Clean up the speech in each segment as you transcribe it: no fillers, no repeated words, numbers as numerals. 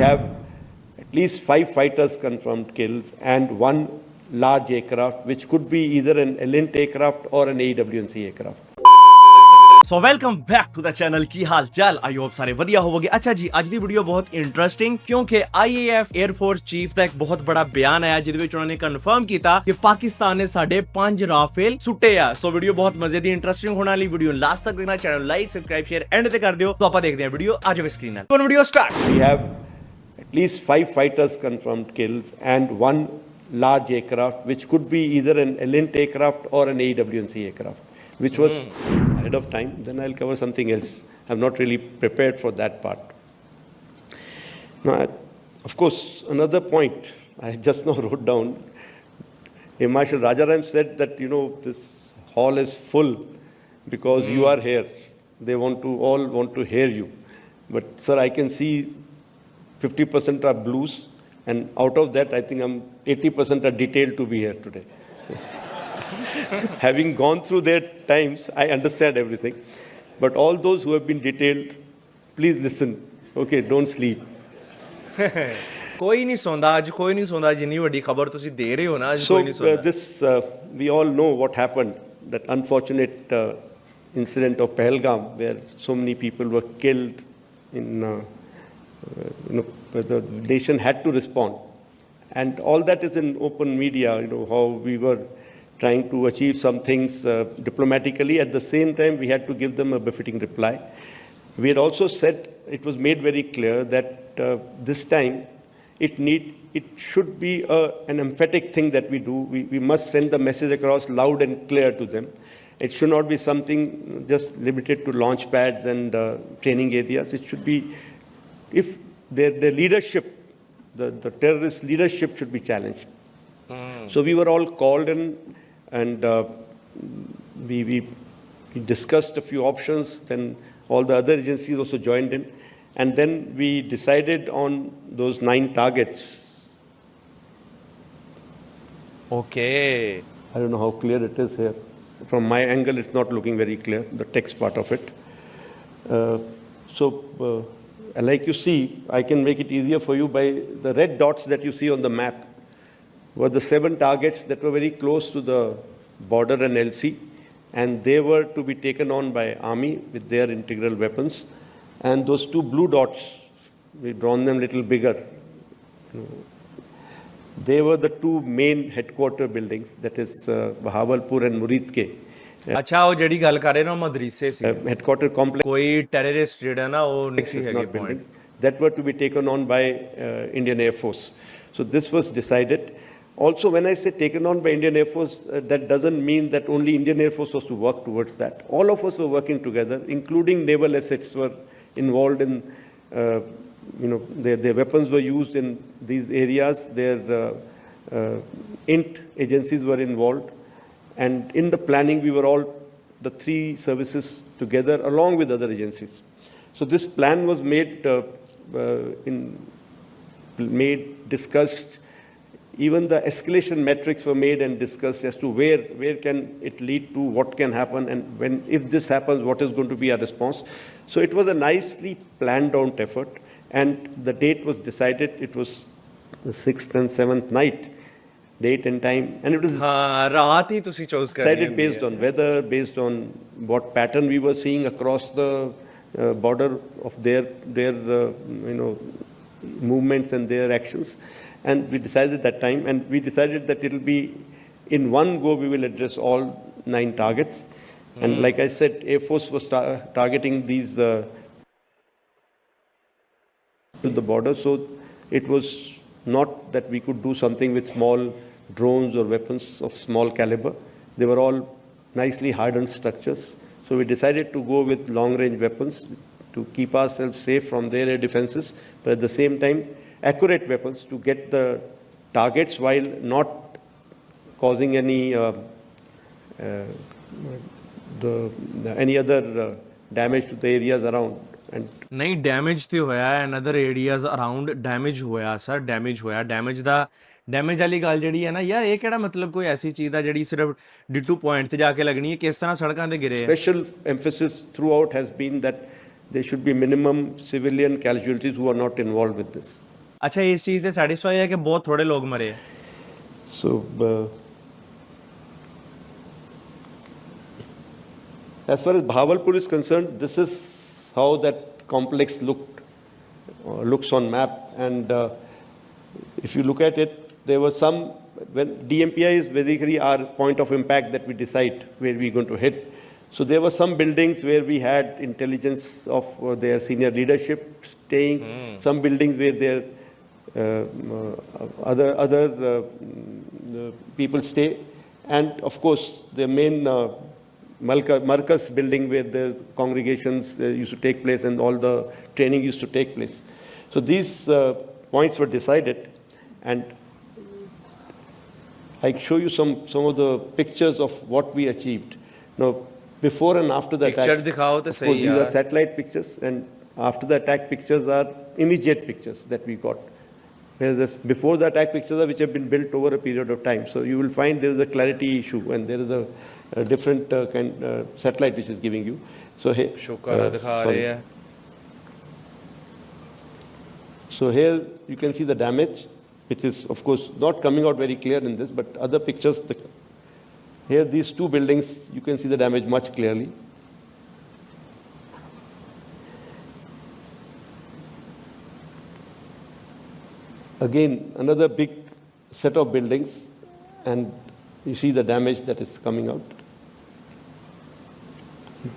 have at least 5 fighters confirmed kills and 1 large aircraft, which could be either an Elint aircraft or an AW&C aircraft. So welcome back to the channel. ਕੀ ਹਾਲ ਚਾਲ? I hope ਸਾਰੇ ਵਧੀਆ ਹੋਵੋਗੇ। ਅੱਛਾ ਜੀ, ਅੱਜ ਦੀ ਵੀਡੀਓ ਬਹੁਤ ਇੰਟਰਸਟਿੰਗ ਕਿਉਂਕਿ IAF 에ਅਰ ਫੋਰਸ ਚੀਫ ਦਾ ਇੱਕ ਬਹੁਤ ਬੜਾ ਬਿਆਨ ਆਇਆ ਜਿਹਦੇ ਵਿੱਚ ਉਹਨਾਂ ਨੇ ਕਨਫਰਮ ਕੀਤਾ ਕਿ ਪਾਕਿਸਤਾਨ ਨੇ ਸਾਡੇ 5 ਰਾਫੇਲ ਸੁੱਟੇ ਆ। ਸੋ ਵੀਡੀਓ ਬਹੁਤ ਮਜ਼ੇ ਦੀ ਇੰਟਰਸਟਿੰਗ ਹੋਣ ਵਾਲੀ। ਵੀਡੀਓ ਲਾਸਟ ਤੱਕ ਦੇਖਣਾ, channel like subscribe share and ਤੇ ਕਰ ਦਿਓ। ਤਾਂ ਆਪਾਂ ਦੇਖਦੇ ਹਾਂ ਵੀਡੀਓ ਅੱਜ ਵੀ ਸਕਰੀਨ ਨਾਲ। ਹੁਣ video start. We have at least 5 fighters confirmed kills and 1 large aircraft, which could be either an Elint aircraft or an AW&C aircraft, which was ahead of time. Then I'll cover something else. I'm not really prepared for that part. Now, of course, another point I just now wrote down. Air Marshal Rajaram said that, this hall is full because you are here. They all want to hear you. But, sir, I can see 50% are blues, and out of that, I think 80% are detailed to be here today. Having gone through their times, I understand everything. But all those who have been detailed, please listen. Okay, don't sleep. ਕੋਈ ਨਹੀਂ ਸੌਂਦਾ ਅੱਜ, ਕੋਈ ਨਹੀਂ ਸੌਂਦਾ। ਜਿੰਨੀ ਵੱਡੀ ਖਬਰ ਤੁਸੀਂ ਦੇ ਰਹੇ ਹੋ ਨਾ, ਅੱਜ ਕੋਈ ਨਹੀਂ ਸੌਂਦਾ। We all know what happened, that unfortunate incident of Pahalgam, where so many people were killed the nation had to respond. And all that is in open media, how we were trying to achieve some things diplomatically. At the same time, we had to give them a befitting reply. We had also said, it was made very clear that this time it should be an emphatic thing that we do. We must send the message across loud and clear to them. It should not be something just limited to launch pads and training areas. It should be, if their leadership, the terrorist leadership should be challenged. So we were all called in, and we discussed a few options. Then all the other agencies also joined in, and then we decided on those 9 targets. Okay. I don't know how clear it is here. From my angle, it's not looking very clear, the text part of it. Like you see, I can make it easier for you by the red dots that you see on the map were the 7 targets that were very close to the border and LC, and they were to be taken on by Army with their integral weapons. And those 2 blue dots, we've drawn them a little bigger. They were the 2 main headquarter buildings, that is Bahawalpur and Muridke. ਅੱਛਾ, ਉਹ ਜਿਹੜੀ ਗੱਲ ਕਰ ਰਹੇ ਨਾ ਮਦਰਸੇ ਸੀ, headquarter complex, ਕੋਈ terrorist ਜਿਹੜਾ ਨਾ ਉਹ ਨਹੀਂ ਸੀ ਹੈਗੇ buildings that were to be taken on by Indian Air Force. So this was decided. Also, when I say taken on by Indian Air Force, that doesn't mean that only Indian Air Force was to work towards that. All of us were working together, including naval assets were involved in, their weapons were used in these areas. Their INT agencies were involved. And in the planning, we were all, the 3 services together, along with other agencies. So this plan was discussed. Even the escalation metrics were made and discussed as to where can it lead to, what can happen, and if this happens, what is going to be our response. So it was a nicely planned out effort, and the date was decided. It was the 6th and 7th night. Date and time, and it was ਰਾਤ ਹੀ ਤੁਸੀਂ choose ਕਰ decided based on weather, based on what pattern we were seeing across the border of their movements and their actions, and we decided that time, and we decided that it will be in one go. We will address all 9 targets, and like I said, Air Force was targeting these to the border, so it was not that we could do something with small drones or weapons of small caliber. They were all nicely hardened structures. So we decided to go with long-range weapons to keep ourselves safe from their air defenses, but at the same time, accurate weapons to get the targets while not causing any other damage to the areas around. ਨਹੀਂ, damage ਤੇ ਹੋਇਆ and other areas around damage ਹੋਇਆ sir, damage ਹੋਇਆ। Damage ਵਾਲੀ ਗੱਲ ਜਿਹੜੀ ਹੈ ਨਾ ਯਾਰ, ਇਹ ਕਿਹੜਾ ਮਤਲਬ ਕੋਈ ਐਸੀ ਚੀਜ਼ ਆ ਜਿਹੜੀ ਸਿਰਫ ਡਿਟੂ ਪੁਆਇੰਟ ਤੇ ਜਾ ਕੇ ਲੱਗਣੀ ਹੈ। ਕਿਸ ਤਰ੍ਹਾਂ ਸੜਕਾਂ ਤੇ ਗਿਰੇ ਆ। Special emphasis throughout has been that there should be minimum civilian casualties who are not involved with this. अच्छा इस चीज़ से सैटिस्फाई है कि बहुत थोड़े लोग मरे? So, as far as Bhavalpur is concerned, this is how that complex looks on map. And if you look at it, there was some, when DMPI is basically our point of impact that we decide where we're going to hit. So there were some buildings where we had intelligence of their senior leadership staying, some buildings where their other people stay, and of course the main Marcus building where the congregations used to take place and all the training used to take place. So these points were decided, and I show you some of the pictures of what we achieved. Now, before and after the Picture attack, दिखाओ तो of सही course, these यार। are satellite pictures, and after the attack pictures are immediate pictures that we got. Whereas before the attack pictures are which have been built over a period of time. So you will find there is a clarity issue, and there is a different satellite which is giving you. So here, शुक्र है दिखा रहे हैं। So here you can see the damage, which is of course not coming out very clear in this, but other pictures, here these two buildings, you can see the damage much clearly. Again, another big set of buildings, and you see the damage that is coming out.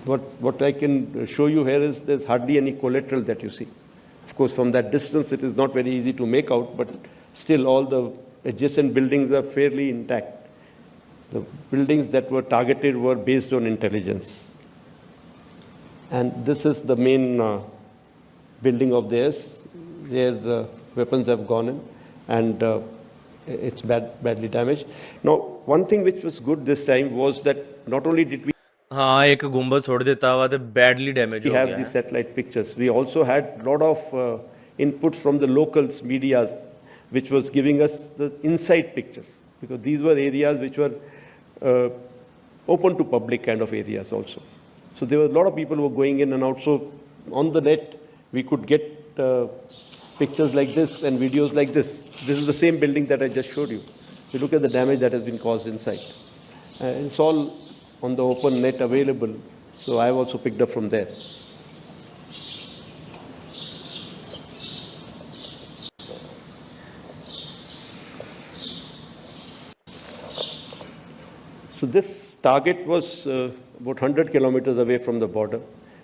What I can show you here is there's hardly any collateral that you see. Of course, from that distance, it is not very easy to make out, but still all the adjacent buildings are fairly intact. The buildings that were targeted were based on intelligence. And this is the main building of theirs, where the weapons have gone in, and it's badly damaged. Now, one thing which was good this time was that not only did we हाँ एक गुंबद छोड़ देता हुआ तो badly damage हो have गया these है। satellite pictures, we also had a lot of input from the locals media, which was giving us the inside pictures, because these were areas which were open to public kind of areas also. So there were a lot of people who were going in and out. So on the net, we could get pictures like this and videos like this. This is the same building that I just showed you. You look at the damage that has been caused inside. It's all on the open net available. So I have also picked up from there. So this target was about 100 kilometers away from the border.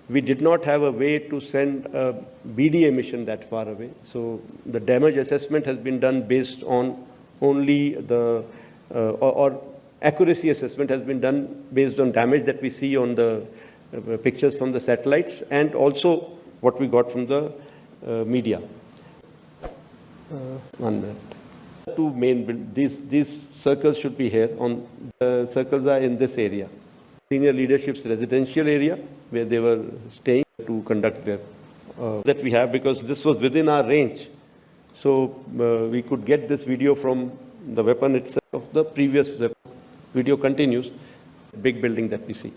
We did not have a way to send a BDA mission that far away. So the damage assessment has been done based on only the, or accuracy assessment has been done based on damage that we see on the pictures from the satellites, and also what we got from the media. 1 minute. Two main, these circles should be here. On the circles are in this area. Senior leadership's residential area where they were staying to conduct their that we have, because this was within our range. So we could get this video from the weapon itself of the previous weapon. Video continues. Big building that we see.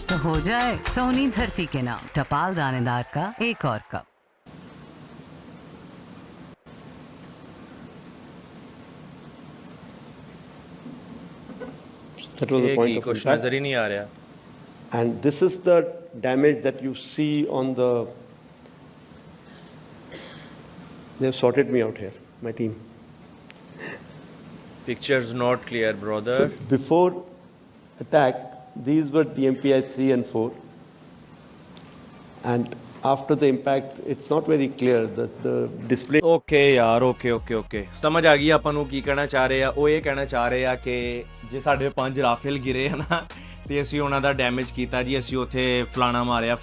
तो हो जाए सोनी धरती के नाम टपाल दानेदार का एक और कप। That was the एक point ही of कुछ impact. नजर ही नहीं आ रहा। And this is the damage that you see on the. They've sorted me out here, my team. Pictures not clear, brother. So before attack, these were DMPI 3 and 4. And after the impact, it's not very clear that the display. Okay ਯਾਰ okay ਸਮਝ ਆ ਗਈ ਆਪਾਂ ਨੂੰ ਕੀ ਕਹਿਣਾ ਚਾਹ ਰਹੇ ਆ। ਉਹ ਇਹ ਕਹਿਣਾ ਚਾਹ ਰਹੇ ਆ ਕਿ ਜੇ ਸਾਡੇ 5 ਰਾਫੇਲ ਗਿਰੇ ਹਨਾ ਤੇ ਅਸੀਂ ਉਹਨਾਂ ਦਾ ਡੈਮੇਜ ਕੀਤਾ ਜੀ, ਅਸੀਂ ਉੱਥੇ ਫਲਾਣਾ ਮਾਰਿਆ,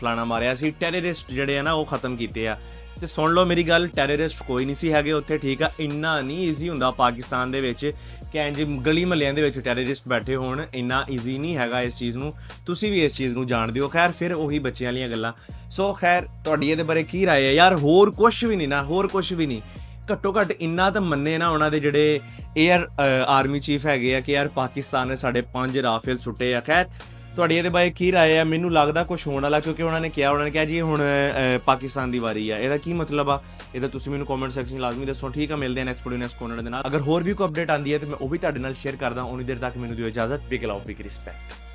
ਅਸੀਂ ਟੈਰਰਿਸਟ ਜਿਹੜੇ ਆ ਨਾ ਉਹ ਖਤਮ ਕੀਤੇ ਆ। ਤੇ ਸੁਣ ਲਓ ਮੇਰੀ ਗੱਲ, ਟੈਰਰਿਸਟ ਕੋਈ ਨਹੀਂ ਸੀ ਹੈਗੇ ਉੱਥੇ, ਠੀਕ ਆ। ਇੰਨਾ ਨਹੀਂ ਈਜ਼ੀ ਹੁੰਦਾ ਪਾਕਿਸਤਾਨ ਦੇ ਵਿੱਚ ਕਿ ਇੰਜ ਗਲੀ ਮਹੱਲਿਆਂ ਦੇ ਵਿੱਚ ਟੈਰਰਿਸਟ ਬੈਠੇ ਹੋਣ, ਇੰਨਾ ਈਜ਼ੀ ਨਹੀਂ ਹੈਗਾ ਇਸ ਚੀਜ਼ ਨੂੰ। ਤੁਸੀਂ ਵੀ ਇਸ ਚੀਜ਼ ਨੂੰ ਜਾਣਦੇ ਹੋ। ਖੈਰ ਫਿਰ ਉਹੀ ਬੱਚਿਆਂ ਵਾਲੀਆਂ ਗੱਲਾਂ। ਸੋ ਖੈਰ ਤੁਹਾਡੀ ਇਹਦੇ ਬਾਰੇ ਕੀ ਰਾਏ ਹੈ ਯਾਰ? ਹੋਰ ਕੁਛ ਵੀ ਨਹੀਂ। ਘੱਟੋ ਘੱਟ ਇੰਨਾ ਤਾਂ ਮੰਨੇ ਨਾ ਉਹਨਾਂ ਦੇ ਜਿਹੜੇ 에ਅਰ ਆਰਮੀ ਚੀਫ ਹੈਗੇ ਆ ਕਿ ਯਾਰ ਪਾਕਿਸਤਾਨ ਨੇ ਸਾਡੇ 5 ਰਾਫੇਲ ਸੁੱਟੇ ਆ। ਖੈਰ ਤੁਹਾਡੀ ਇਹਦੇ ਬਾਰੇ ਕੀ ਰਾਏ ਆ? ਮੈਨੂੰ ਲੱਗਦਾ ਕੁਝ ਹੋਣ ਵਾਲਾ, ਕਿਉਂਕਿ ਉਹਨਾਂ ਨੇ ਕਿਹਾ ਜੀ ਹੁਣ ਪਾਕਿਸਤਾਨ ਦੀ ਵਾਰੀ ਆ। ਇਹਦਾ ਕੀ ਮਤਲਬ ਆ? ਇਹਦਾ ਤੁਸੀਂ ਮੈਨੂੰ ਕਮੈਂਟ ਸੈਕਸ਼ਨ 'ਚ ਲਾਜ਼ਮੀ ਦੱਸੋ। ਠੀਕ ਆ, ਮਿਲਦੇ ਆ ਨੈਕਸਟ ਵੀਡੀਓ ਨੈਕਸਟ ਕੋਰਨਰ ਦੇ ਨਾਲ। ਅਗਰ ਹੋਰ ਵੀ ਕੋਈ ਅਪਡੇਟ ਆਉਂਦੀ ਹੈ ਤਾਂ ਮੈਂ ਉਹ ਵੀ ਤੁਹਾਡੇ ਨਾਲ ਸ਼ੇਅਰ ਕਰਦਾ। ਉਨੀ ਦੇਰ ਤੱਕ ਮੈਨੂੰ ਦਿਓ ਇਜਾਜ਼ਤ। ਬਿਗ ਲਵ, ਬਿਗ ਰਿਸਪੈਕਟ।